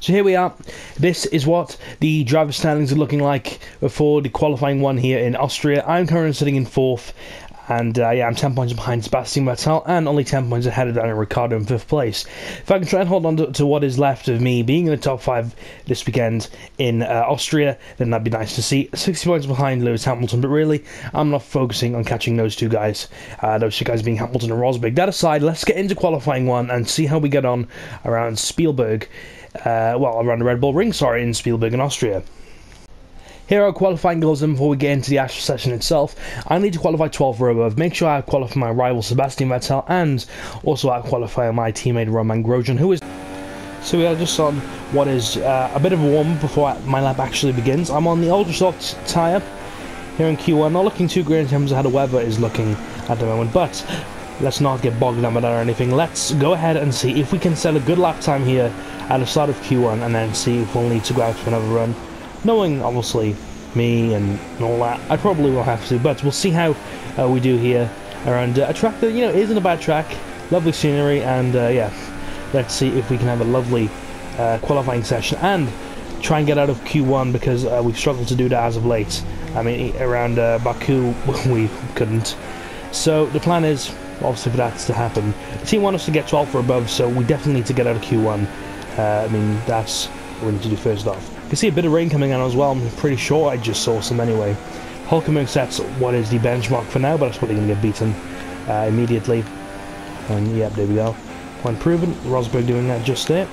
So here we are. This is what the driver standings are looking like before the qualifying one here in Austria. I'm currently sitting in 4th, and yeah, I'm 10 points behind Sebastian Vettel and only 10 points ahead of Daniel Ricciardo in 5th place. If I can try and hold on to what is left of me being in the top 5 this weekend in Austria, then that'd be nice to see. 60 points behind Lewis Hamilton, but really, I'm not focusing on catching those two guys. Those two guys being Hamilton and Rosberg. That aside, let's get into qualifying one and see how we get on around Spielberg. Around the Red Bull Ring, in Spielberg in Austria. Here are qualifying goals, and before we get into the actual session itself, I need to qualify 12 or above, make sure I qualify my rival Sebastian Vettel, and also I qualify my teammate Roman Grosjean, who is... So we are just on what is a bit of a warm-up before my lap actually begins. I'm on the ultra soft tyre here in Q1, not looking too great in terms of how the weather is looking at the moment, but let's not get bogged down by that or anything. Let's go ahead and see if we can set a good lap time here at the start of Q1, and then see if we'll need to go out for another run. Knowing, obviously, me and all that, I probably will have to, but we'll see how we do here around a track that, isn't a bad track. Lovely scenery, and yeah, let's see if we can have a lovely qualifying session and try and get out of Q1, because we've struggled to do that as of late. I mean, around Baku, we couldn't. So the plan is, obviously, for that to happen. The team want us to get 12 or above, so we definitely need to get out of Q1. I mean, that's what we need to do first off. You can see a bit of rain coming on as well. I'm pretty sure I just saw some anyway. Hulkenberg sets what is the benchmark for now, but that's probably going to get beaten immediately. And yeah, there we go. Point proven. Rosberg doing that just there.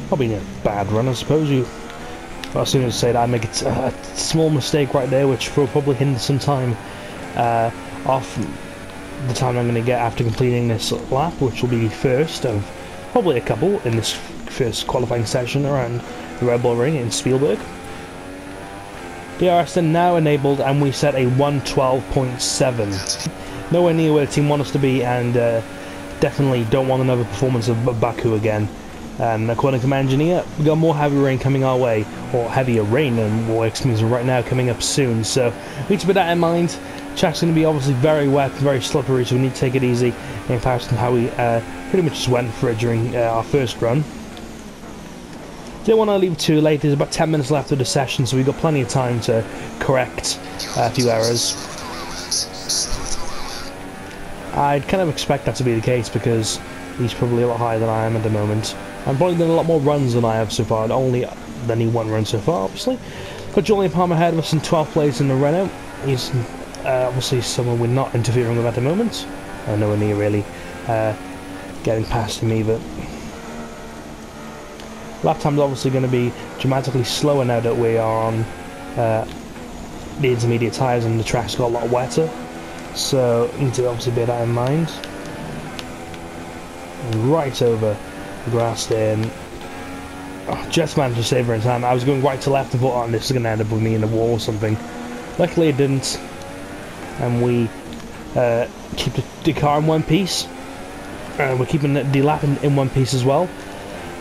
Probably a bad run, I suppose. Well, as soon as I say that, I make a small mistake right there, which will probably hinder some time off the time I'm going to get after completing this lap, which will be first of probably a couple in this first qualifying session around the Red Bull Ring in Spielberg. DRS then now enabled, and we set a 112.7. Nowhere near where the team want us to be, and definitely don't want another performance of Baku again. According to my engineer, we've got more heavy rain coming our way, or heavier rain than we're experiencing right now coming up soon, so we need to put that in mind. Track's going to be obviously very wet, very slippery, so we need to take it easy in comparison to how we pretty much just went for it during our first run. Didn't want to leave it too late. There's about 10 minutes left of the session, so we've got plenty of time to correct a few errors. I'd kind of expect that to be the case, because he's probably a lot higher than I am at the moment. I'm probably done a lot more runs than I have so far, only one run so far, obviously. Got Julian Palmer ahead of us in 12th place in the Renault. He's obviously someone we're not interfering with at the moment. Nowhere near really getting past him either. Lap time's obviously going to be dramatically slower now that we are on the intermediate tyres and the track's got a lot wetter. So need to obviously bear that in mind. Right over the grass there, and just managed to save her in time. I was going right to left and thought, this is going to end up with me in the wall or something. Luckily it didn't, and we keep the car in one piece. We're keeping the lap in one piece as well.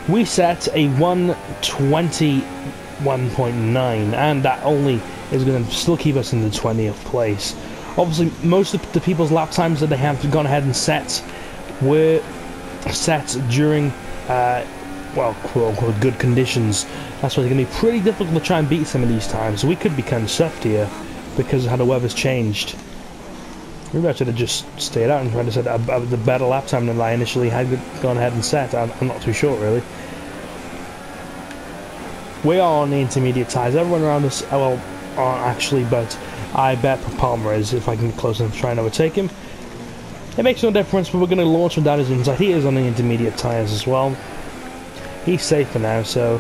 We set a 121.9, and that only is going to still keep us in the 20th place. Obviously, most of the people's lap times that they have gone ahead and set were set during, quote-unquote, good conditions. That's why it's going to be pretty difficult to try and beat some of these times. So we could be kind of stuffed here because of how the weather's changed. Maybe I should have just stayed out and tried to set a better lap time than I initially had gone ahead and set. I'm not too sure, really. We are on the intermediate tyres. Everyone around us, aren't actually, but I bet Palmer is, if I can get close enough to try and overtake him. It makes no difference, but we're going to launch him down his inside. He is on the intermediate tyres as well. He's safe for now, so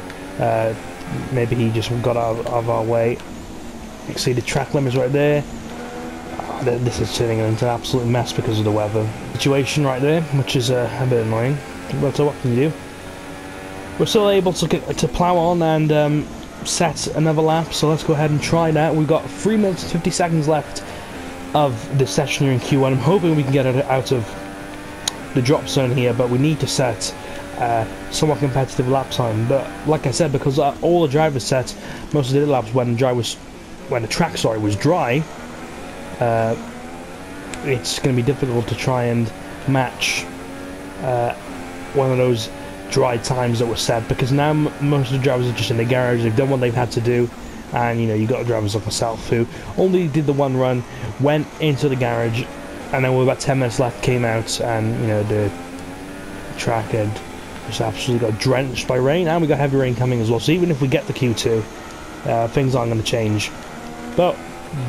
maybe he just got out of our way. You can see the track limits right there. This is turning into an absolute mess because of the weather situation right there, which is a bit annoying. But what can you do? We're still able to plough on and set another lap, so let's go ahead and try that. We've got 3 minutes and 50 seconds left of the session here in Q1. I'm hoping we can get it out of the drop zone here, but we need to set somewhat competitive lap time. But like I said, because all the drivers set most of the laps when the track was dry, it's going to be difficult to try and match one of those dry times that were set, because now most of the drivers are just in the garage. They've done what they've had to do, and you know, you've got drivers like myself who only did the one run, went into the garage, and then with about 10 minutes left came out, and you know, the track had just absolutely got drenched by rain, and we got heavy rain coming as well. So even if we get the Q2, things aren't going to change, but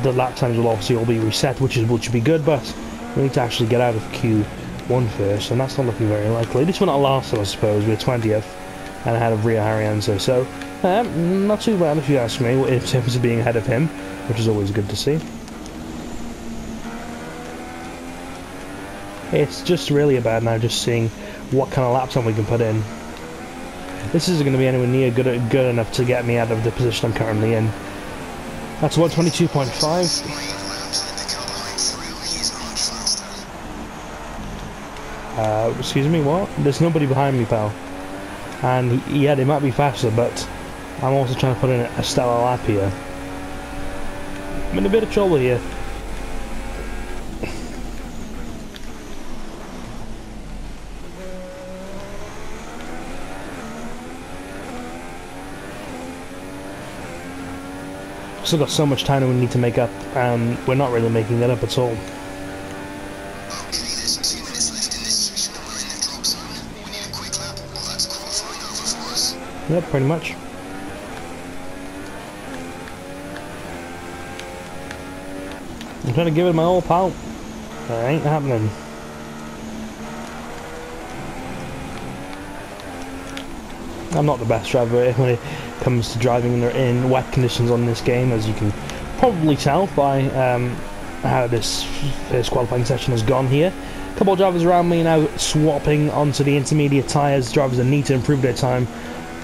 the lap times will obviously all be reset, which should be good. But we need to actually get out of Q1 first, and that's not looking very likely. This one not last, I suppose. We're 20th and ahead of Rio Haryanto, so not too bad if you ask me, in terms of being ahead of him, which is always good to see. It's just really about now just seeing what kind of lap time we can put in. This isn't going to be anywhere near good enough to get me out of the position I'm currently in. That's 122.5. Excuse me, what? There's nobody behind me, pal. And yeah, they might be faster, but I'm also trying to put in a stellar lap here. I'm in a bit of trouble here. Still got so much time that we need to make up, and we're not really making that up at all. Yep, pretty much. I'm trying to give it my all, pal. That ain't happening. I'm not the best driver when it comes to driving in wet conditions on this game, as you can probably tell by how this first qualifying session has gone here. A couple of drivers around me now swapping onto the intermediate tyres, drivers that need to improve their time,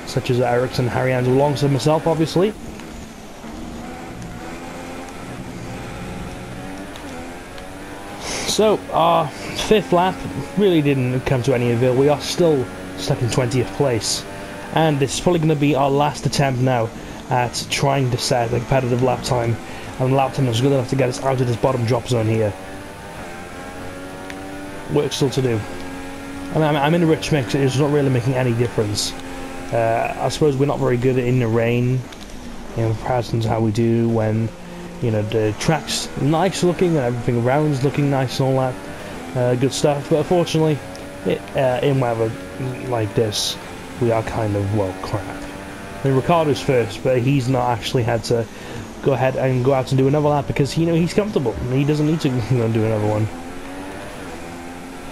such as Ericsson, Haryanto, alongside myself, obviously. So, our fifth lap really didn't come to any avail. We are still stuck in 20th place. And this is probably going to be our last attempt now at trying to set a competitive lap time. And lap time is good enough to get us out of this bottom drop zone here. Work still to do. And I'm in a rich mix, it's not really making any difference. I suppose we're not very good in the rain, in comparison to how we do when, you know, the track's nice looking and everything around is looking nice and all that good stuff. But unfortunately, in weather like this, we are kind of, well, crap. I mean, Ricardo's first, but he's not actually had to go ahead and go out and do another lap because, you know, he's comfortable. He doesn't need to go and do another one.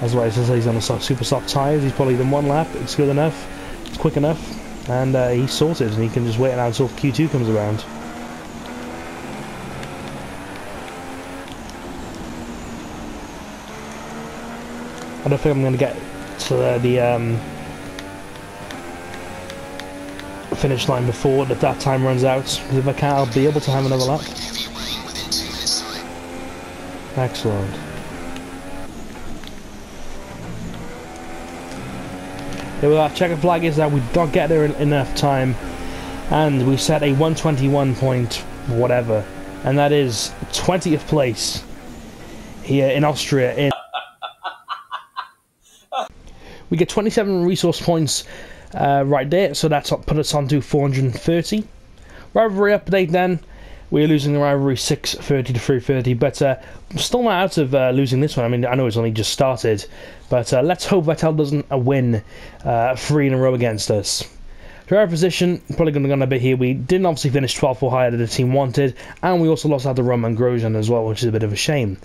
That's why, since he's on the super soft tyres, he's probably done one lap. It's good enough. It's quick enough, and he's sorted, and he can just wait around until Q2 comes around. I don't think I'm going to get to the finish line before that time runs out, because if I can, I'll be able to have another lap. Excellent. Yeah, well, our checkered flag is that we don't get there in enough time, and we set a 121 point whatever, and that is 20th place here in Austria. We get 27 resource points right there, so that's put us on to 430. Rivalry update then. We're losing the rivalry 630 to 330, but still not out of losing this one. I mean, I know it's only just started, but let's hope Vettel doesn't win 3 in a row against us. Driver position, probably going to go a bit here. We didn't obviously finish 12th or higher that the team wanted, and we also lost out to Roman Grosjean as well, which is a bit of a shame.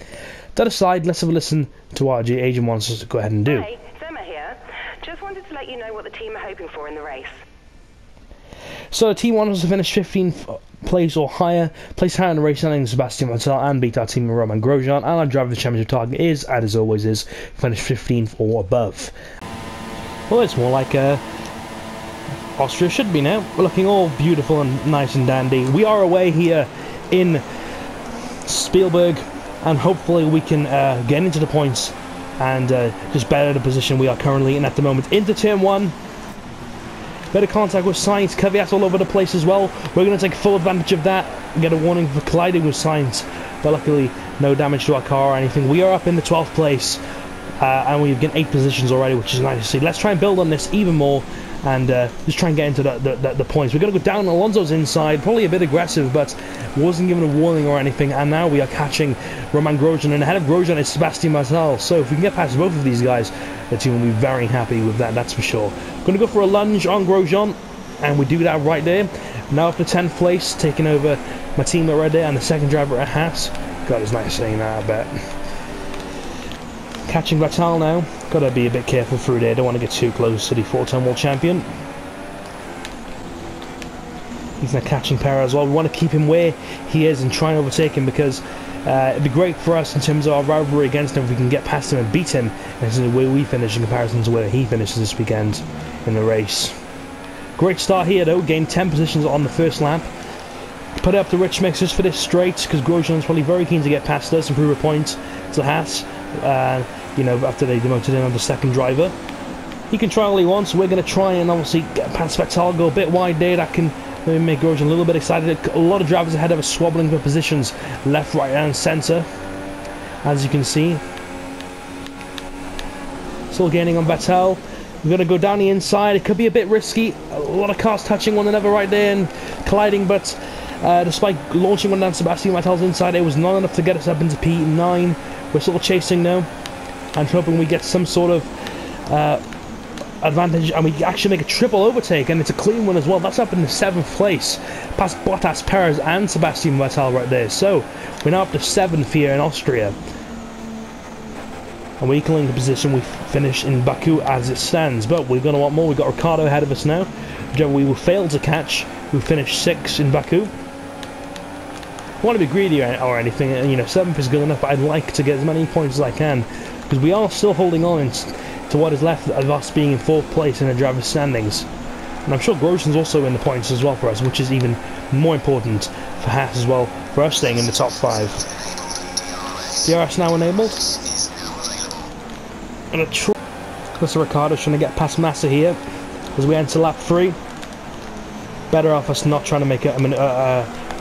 That aside, let's have a listen to what our agent wants us to go ahead and do. Hey, Zemma here. Just wanted to let you know what the team are hoping for in the race. So the team wants us to finish 15th place or higher, place higher in the race than Sebastian Vettel, and beat our team of Roman Grosjean, and our driver championship target is, as always is, finish 15th or above. Well, it's more like Austria should be now. We're looking all beautiful and nice and dandy. We are away here in Spielberg, and hopefully we can get into the points and just better the position we are currently in at the moment. Into turn 1. Better contact with Sainz, caveats all over the place as well. We're going to take full advantage of that and get a warning for colliding with Sainz, but luckily no damage to our car or anything. We are up in the 12th place, and we've gained 8 positions already, which is nice to see. Let's try and build on this even more, and just try and get into the points. We're going to go down Alonso's inside, probably a bit aggressive, but wasn't given a warning or anything, and now we are catching Roman Grosjean, and ahead of Grosjean is Sebastian Vettel. So if we can get past both of these guys, the team will be very happy with that, that's for sure. Going to go for a lunge on Grosjean, and we do that right there. Now up to 10th place, taking over my teammate right there, and the second driver at Haas. God, it's nice saying that, I bet. Catching Vettel now. Gotta be a bit careful through there, don't want to get too close to the 4-time world champion. He's now catching Perez as well. We want to keep him where he is and try and overtake him, because it'd be great for us in terms of our rivalry against him if we can get past him and beat him. This is where we finish in comparison to where he finishes this weekend in the race. Great start here though, gained 10 positions on the first lap. Put it up to Rich Mix just for this straight, because Grosjean's probably very keen to get past us and prove a point to Haas. You know, after they demoted him as the second driver. He can try all he wants. We're going to try and obviously get past Vettel, go a bit wide there. That can maybe make Grosjean a little bit excited. A lot of drivers ahead of us swabbling for positions left, right and centre, as you can see. Still gaining on Vettel. We're going to go down the inside. It could be a bit risky. A lot of cars touching one another right there and colliding, but despite launching one down Sebastian Vettel's inside, it was not enough to get us up into P9. We're still chasing now and hoping we get some sort of advantage, and we actually make a triple overtake, and it's a clean one as well. That's up in the 7th place, past Bottas, Perez and Sebastian Vettel right there. So we're now up to 7th here in Austria, and we're equaling the position we finished in Baku as it stands, but we're going to want more. We've got Ricciardo ahead of us now, whichever we will fail to catch. We finished 6th in Baku. I want to be greedy or anything, you know, 7th is good enough, but I'd like to get as many points as I can, because we are still holding on to what is left of us being in 4th place in the driver's standings. And I'm sure Grosjean's also in the points as well for us, which is even more important for Haas as well, for us staying in the top 5. DRS now enabled. And a Mr. Ricciardo's trying to get past Massa here as we enter lap 3. Better off us not trying to make a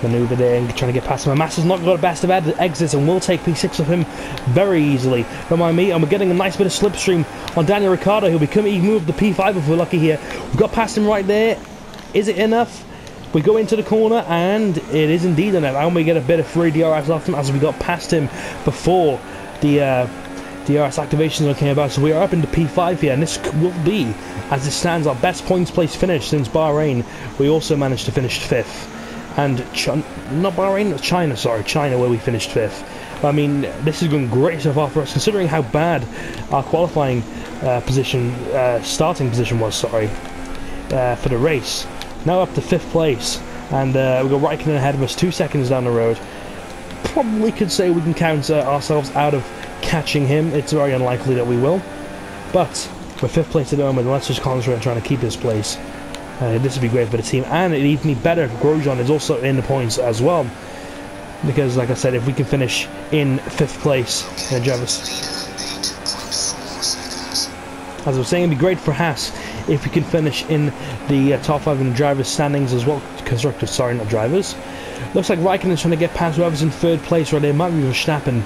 manoeuvre there and trying to get past him. And Massa's not got the best of exits and will take P6 of him very easily. Remind me, and we're getting a nice bit of slipstream on Daniel Ricciardo, who'll become even move the P5 if we're lucky here. We've got past him right there. Is it enough? We go into the corner and it is indeed enough, and we get a bit of free DRS off him as we got past him before the DRS activations came about. So we are up into P5 here, and this will be, as it stands, our best points place finish since Bahrain. We also managed to finish 5th. And not Bahrain, China, where we finished 5th. I mean, this is going great so far for us, considering how bad our qualifying starting position was, for the race. Now up to 5th place, and we've got Raikkonen ahead of us, 2 seconds down the road. Probably could say we can count ourselves out of catching him. It's very unlikely that we will, but we're 5th place at the moment, and let's just concentrate on trying to keep this place. This would be great for the team, and it'd even be better if Grosjean is also in the points as well, because like I said, if we can finish in 5th place in the drivers, as I was saying, it'd be great for Haas if we can finish in the top 5 in the drivers standings as well. Constructors, sorry, not drivers. Looks like Raikkonen's trying to get past whoever's in 3rd place right there. Might be Verstappen.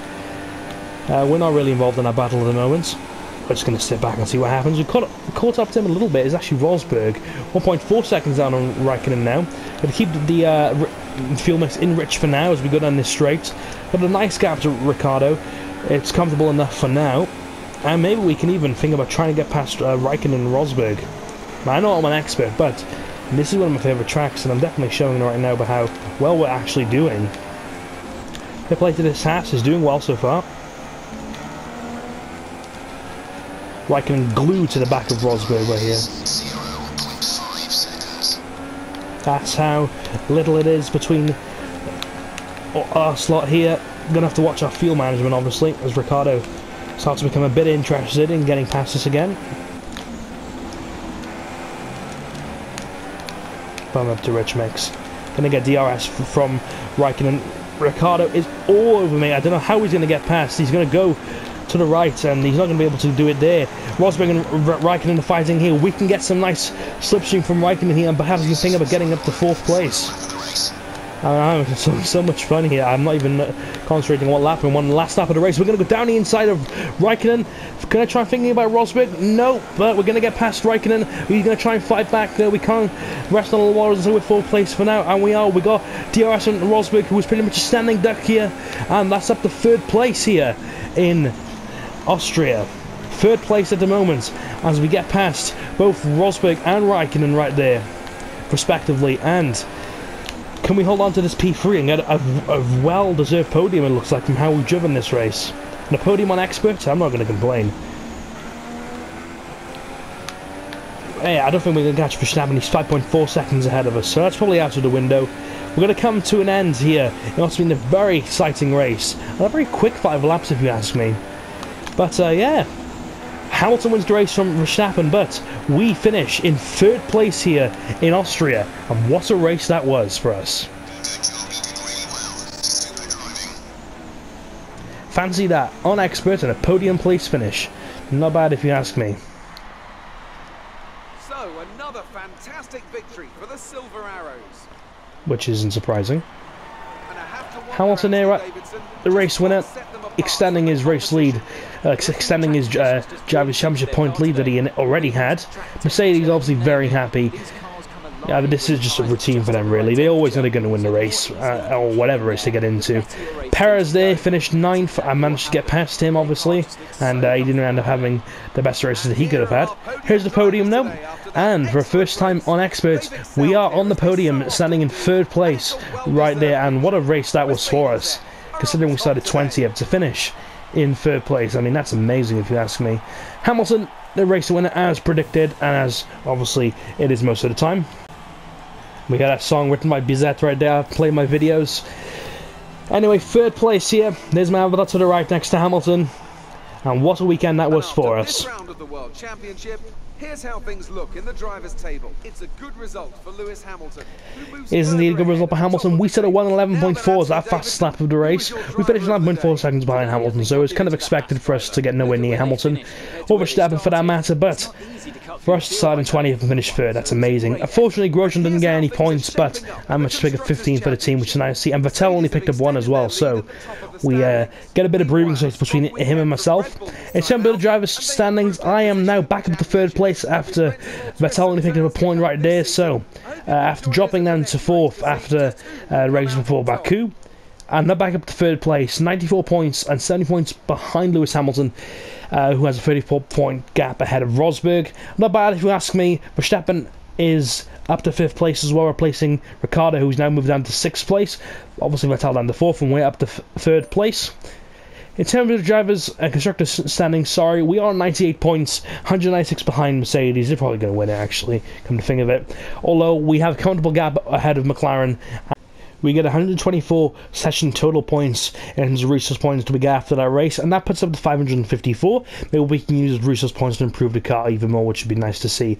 We're not really involved in that battle at the moment. We're just going to sit back and see what happens. We caught up to him a little bit. It's actually Rosberg. 1.4 seconds down on Raikkonen now. Going to keep the fuel mix enriched for now as we go down this straight. Got a nice gap to Ricciardo. It's comfortable enough for now. And maybe we can even think about trying to get past Raikkonen and Rosberg. Now, I know I'm an expert, but this is one of my favourite tracks, and I'm definitely showing right now about how well we're actually doing. The play to this Haas is doing well so far. Raikkonen glued to the back of Rosberg right here. That's how little it is between our slot here. Gonna have to watch our fuel management, obviously, as Ricciardo starts to become a bit interested in getting past us again. Bum up to Rich Mix. Gonna get DRS from Raikkonen. Ricciardo is all over me. I don't know how he's gonna get past. He's gonna go to the right, and he's not going to be able to do it there. Rosberg and Raikkonen are fighting here. We can get some nice slipstream from Raikkonen here, and perhaps we can think about getting up to 4th place. I'm having so much fun here. I'm not even concentrating on what lap. And one last lap of the race. We're going to go down the inside of Raikkonen. Going to try thinking about Rosberg? No, but we're going to get past Raikkonen. We're going to try and fight back. We can't rest on the laurels until we're fourth place for now. And we are. We got DRS and Rosberg, who was pretty much a standing duck here. And that's up to third place here in Austria. Third place at the moment as we get past both Rosberg and Raikkonen right there, respectively. And can we hold on to this P3 and get a well-deserved podium, it looks like, from how we've driven this race? And a podium on expert? I'm not going to complain. Hey, I don't think we're going to catch Verstappen. He's 5.4 seconds ahead of us, so that's probably out of the window. We're going to come to an end here. It's been a very exciting race. And a very quick 5 laps, if you ask me. But, yeah. Hamilton wins the race from Verstappen, but we finish in third place here in Austria. And what a race that was for us. Fancy that, on expert and a podium place finish. Not bad if you ask me. So, another fantastic victory for the Silver Arrows. Which isn't surprising. Hamilton there, the race winner, extending his race lead, extending his Drivers' Championship point lead that he already had. Mercedes obviously very happy. Yeah, but this is just a routine for them, really. They always know they're going to win the race, or whatever race they get into. Perez there finished 9th. I managed to get past him, obviously, and he didn't end up having the best races that he could have had. Here's the podium now, and for the first time on Expert, we are on the podium, standing in third place right there, and what a race that was for us, considering we started 20th to finish in third place. I mean, that's amazing if you ask me. Hamilton, the race winner as predicted, and as obviously it is most of the time. We got a song written by Bizet right there. I play my videos. Anyway, third place here. There's my avatar to the right next to Hamilton. And what a weekend that was for us. This round of the World Championship, here's how things look in the drivers' table. It's a good result for Lewis Hamilton. Is indeed a good result for Hamilton. We set a 1:11.4 as our fast lap of the race. We finished 9.4 seconds behind Hamilton, so it was kind of expected for us to get nowhere near Hamilton, or Verstappen for that matter, but for us to start in 20th and finish third, that's amazing. Unfortunately, Grosjean didn't get any points, but I managed to pick up 15 for the team, which is nice to see. And Vettel only picked up 1 as well, so we get a bit of breathing space between him and myself. In terms of the drivers' standings, I am now back up to third place after Vettel only picked up a point right there, so after dropping down to 4th after the race before Baku, I'm now back up to third place, 94 points and 70 points behind Lewis Hamilton, who has a 34-point gap ahead of Rosberg. Not bad if you ask me. Verstappen is up to 5th place as well, replacing Ricciardo, who's now moved down to 6th place. Obviously Vettel down to 4th, and we're up to 3rd place. In terms of the drivers' constructors standing, sorry, we are on 98 points, 196 behind Mercedes. They're probably going to win it, actually, come to think of it. Although we have a comfortable gap ahead of McLaren. We get 124 session total points in terms of resource points to be get after that race, and that puts up to 554. Maybe we can use resource points to improve the car even more, which would be nice to see.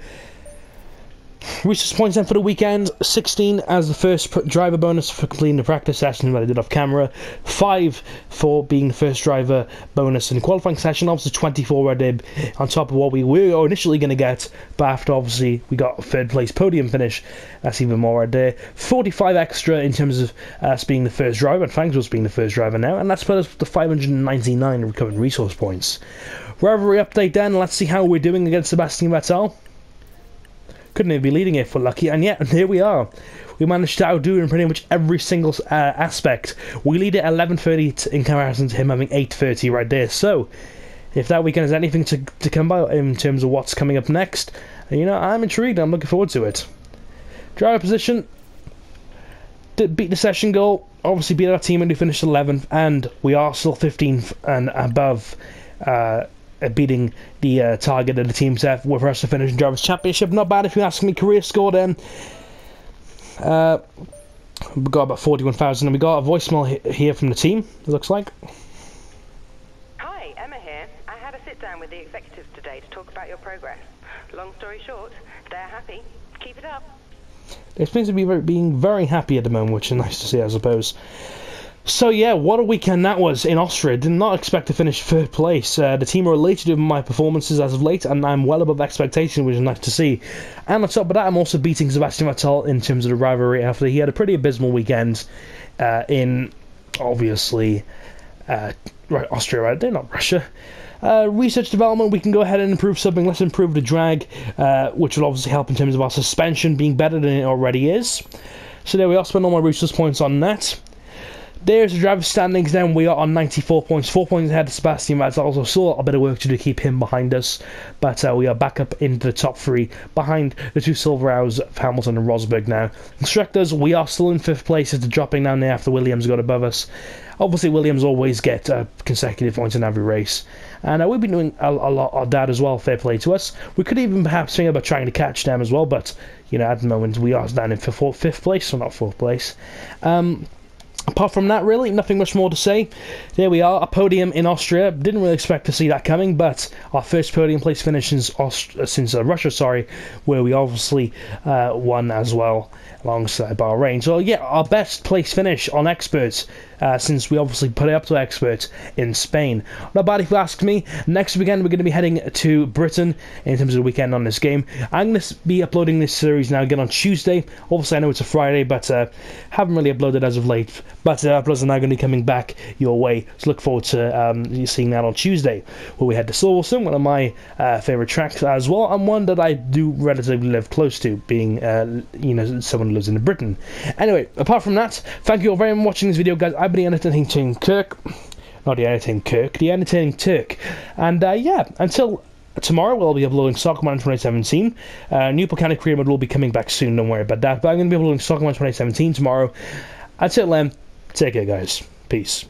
Resource points then for the weekend, 16 as the first driver bonus for completing the practice session that I did off camera, 5 for being the first driver bonus in the qualifying session, obviously 24 I did on top of what we were initially going to get, but after obviously we got a 3rd place podium finish, that's even more right there. 45 extra in terms of us being the first driver, and thanks to us being the first driver now, and that's put us to 599 recovered resource points. Rivalry update then, let's see how we're doing against Sebastian Vettel. Couldn't even be leading if we're lucky, and yet here we are. We managed to outdo in pretty much every single aspect. We lead at 11:30 in comparison to him having 8:30 right there. So, if that weekend has anything to come by in terms of what's coming up next, you know, I'm intrigued. I'm looking forward to it. Driver position, did beat the session goal. Obviously beat our team and we finished 11th, and we are still 15th and above. Beating the target of the team set for us to finish in Drivers' Championship. Not bad if you ask me. Career score then. We got about 41,000, and we got a voicemail here from the team, it looks like. Hi, Emma here. I had a sit down with the executives today to talk about your progress. Long story short, they're happy. Keep it up. They seem to be being very happy at the moment, which is nice to see, I suppose. So yeah, what a weekend that was in Austria. Did not expect to finish third place. The team are elated with my performances as of late, and I'm well above expectation, which is nice to see. And on top of that, I'm also beating Sebastian Vettel in terms of the rivalry after he had a pretty abysmal weekend in, obviously, Austria, right there, not Russia. Research development, we can go ahead and improve something. Let's improve the drag, which will obviously help in terms of our suspension being better than it already is. So there we are, spend all my resource points on that. There's the driver standings. Then we are on 94 points, 4 points ahead of Sebastian Vettel. Also, still a bit of work to do to keep him behind us, but we are back up into the top 3 behind the 2 silver hours of Hamilton and Rosberg now. Constructors, we are still in 5th place as dropping down there after Williams got above us. Obviously, Williams always get consecutive points in every race, and we've been doing a lot of that as well. Fair play to us. We could even perhaps think about trying to catch them as well, but you know, at the moment we are down in 5th place, so not 4th place. Apart from that, really, nothing much more to say. There we are, a podium in Austria. Didn't really expect to see that coming, but our first podium place finish since Russia, where we obviously won as well, alongside Bahrain. So yeah, our best place finish on experts, since we obviously put it up to experts in Spain. Not bad if you ask me. Next weekend we're going to be heading to Britain in terms of the weekend on this game. I'm going to be uploading this series now again on Tuesday. Obviously I know it's a Friday, but haven't really uploaded as of late. But uploads are now going to be coming back your way, so look forward to seeing that on Tuesday, where we head to Silverstone, one of my favourite tracks as well, and one that I do relatively live close to, being you know, someone who lives in Britain. Anyway, apart from that, thank you all very much for watching this video, guys. I've been the entertaining Kirk, not the entertaining Kirk, the entertaining Turk, and yeah, until tomorrow we'll be uploading Soccer Man 2017. New Volcanic Career Mode will be coming back soon, don't worry about that, but I'm going to be uploading Soccer Man 2017 tomorrow. Until then, take care, guys. Peace.